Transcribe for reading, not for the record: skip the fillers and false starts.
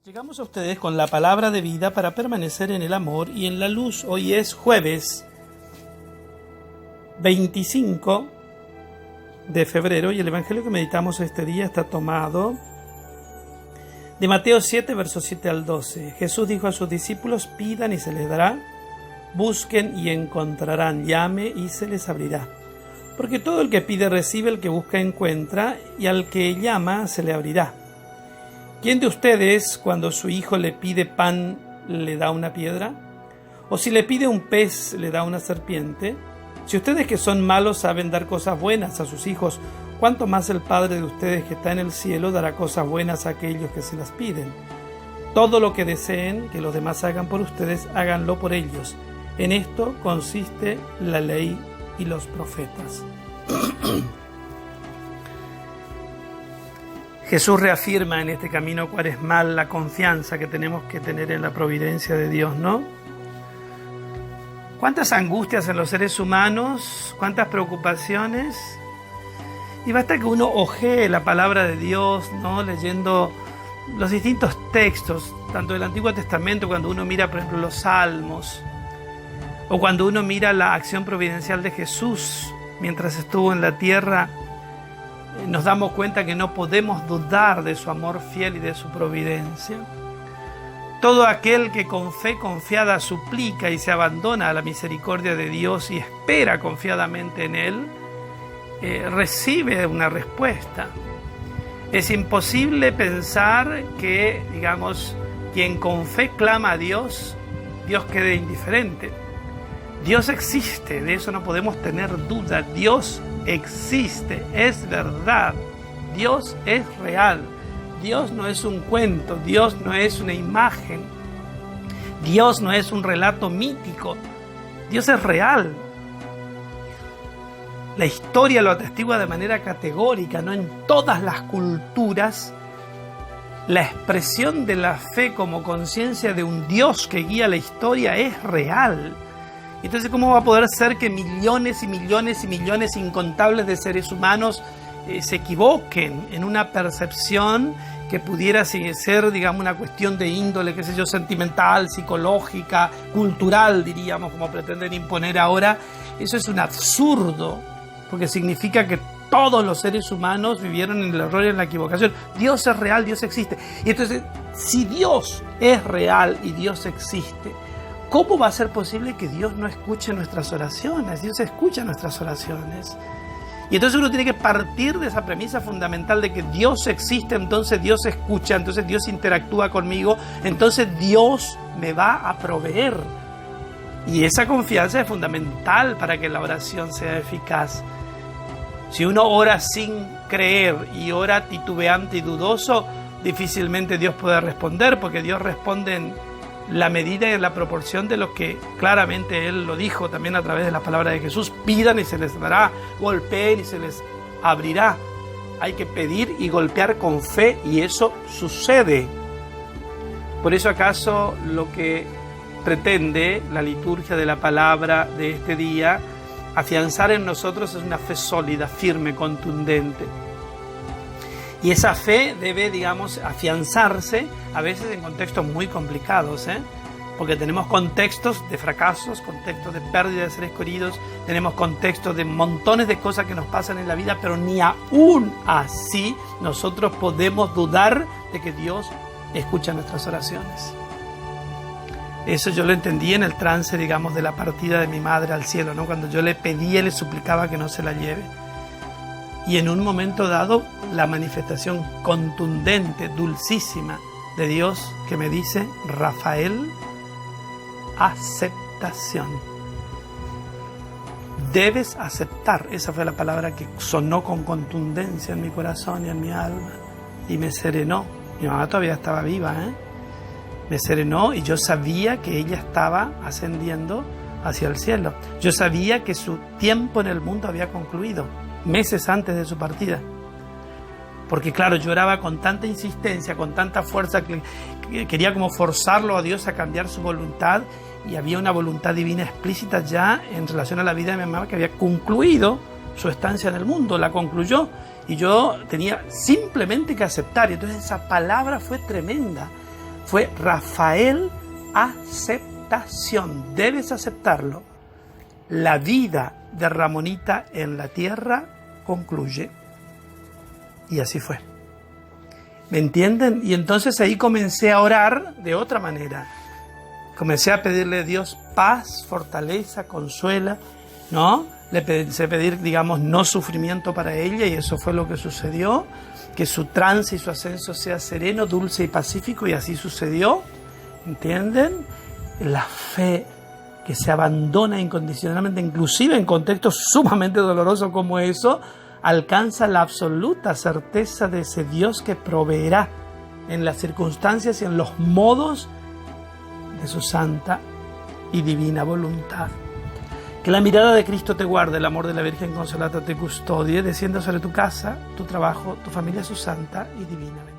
Llegamos a ustedes con la palabra de vida para permanecer en el amor y en la luz. Hoy es jueves 25 de febrero y el evangelio que meditamos este día está tomado de Mateo 7, versos 7 al 12. Jesús dijo a sus discípulos: pidan y se les dará, busquen y encontrarán, llame y se les abrirá. Porque todo el que pide recibe, el que busca encuentra, y al que llama se le abrirá. ¿Quién de ustedes, cuando su hijo le pide pan, le da una piedra? ¿O si le pide un pez, le da una serpiente? Si ustedes que son malos saben dar cosas buenas a sus hijos, ¿cuánto más el Padre de ustedes que está en el cielo dará cosas buenas a aquellos que se las piden? Todo lo que deseen que los demás hagan por ustedes, háganlo por ellos. En esto consiste la ley y los profetas. Jesús reafirma en este camino cuaresmal la confianza que tenemos que tener en la providencia de Dios, ¿no? ¿Cuántas angustias en los seres humanos? ¿Cuántas preocupaciones? Y basta que uno ojee la palabra de Dios, ¿no? Leyendo los distintos textos, tanto del Antiguo Testamento, cuando uno mira, por ejemplo, los Salmos, o cuando uno mira la acción providencial de Jesús mientras estuvo en la tierra, nos damos cuenta que no podemos dudar de su amor fiel y de su providencia. Todo aquel que con fe confiada suplica y se abandona a la misericordia de Dios y espera confiadamente en Él, recibe una respuesta. Es imposible pensar que, quien con fe clama a Dios, Dios quede indiferente. Dios existe, de eso no podemos tener duda. Dios existe, es verdad, Dios es real, Dios no es un cuento, Dios no es una imagen, Dios no es un relato mítico, Dios es real. La historia lo atestigua de manera categórica, ¿no? En todas las culturas, la expresión de la fe como conciencia de un Dios que guía la historia es real. Entonces, ¿cómo va a poder ser que millones y millones y millones incontables de seres humanos se equivoquen en una percepción que pudiera ser, una cuestión de índole, sentimental, psicológica, cultural, diríamos, como pretenden imponer ahora? Eso es un absurdo, porque significa que todos los seres humanos vivieron en el error y en la equivocación. Dios es real, Dios existe. Y entonces, si Dios es real y Dios existe, ¿cómo va a ser posible que Dios no escuche nuestras oraciones? Dios escucha nuestras oraciones. Y entonces uno tiene que partir de esa premisa fundamental de que Dios existe, entonces Dios escucha, entonces Dios interactúa conmigo, entonces Dios me va a proveer. Y esa confianza es fundamental para que la oración sea eficaz. Si uno ora sin creer y ora titubeante y dudoso, difícilmente Dios puede responder, porque Dios responde en la medida y en la proporción de lo que claramente Él lo dijo también a través de las palabras de Jesús: pidan y se les dará, golpeen y se les abrirá. Hay que pedir y golpear con fe, y eso sucede. Por eso, acaso, lo que pretende la liturgia de la palabra de este día afianzar en nosotros es una fe sólida, firme, contundente. Y esa fe debe, afianzarse a veces en contextos muy complicados, porque tenemos contextos de fracasos, contextos de pérdida de seres queridos, tenemos contextos de montones de cosas que nos pasan en la vida, pero ni aún así nosotros podemos dudar de que Dios escucha nuestras oraciones. Eso yo lo entendí en el trance, de la partida de mi madre al cielo, ¿no? Cuando yo le pedía y le suplicaba que no se la lleve. Y en un momento dado, la manifestación contundente, dulcísima de Dios que me dice: Rafael, aceptación. Debes aceptar. Esa fue la palabra que sonó con contundencia en mi corazón y en mi alma. Y me serenó. Mi mamá todavía estaba viva, Me serenó, y yo sabía que ella estaba ascendiendo hacia el cielo. Yo sabía que su tiempo en el mundo había concluido meses antes de su partida. Porque claro, yo oraba con tanta insistencia, con tanta fuerza, que quería como forzarlo a Dios a cambiar su voluntad, y había una voluntad divina explícita ya en relación a la vida de mi mamá, que había concluido su estancia en el mundo, la concluyó, y yo tenía simplemente que aceptar. Y entonces esa palabra fue tremenda, Fue Rafael aceptación. Debes aceptarlo. La vida de Ramonita en la tierra concluye. Y así fue. ¿Me entienden? Y entonces ahí comencé a orar de otra manera. Comencé a pedirle a Dios paz, fortaleza, consuela, ¿no? Le empecé a pedir, digamos, no sufrimiento para ella, y eso fue lo que sucedió. Que su trance y su ascenso sea sereno, dulce y pacífico, y así sucedió. ¿Entienden? La fe que se abandona incondicionalmente, inclusive en contextos sumamente dolorosos como eso, alcanza la absoluta certeza de ese Dios que proveerá en las circunstancias y en los modos de su santa y divina voluntad. Que la mirada de Cristo te guarde, el amor de la Virgen Consolata te custodie, descienda sobre tu casa, tu trabajo, tu familia, su santa y divina bendición.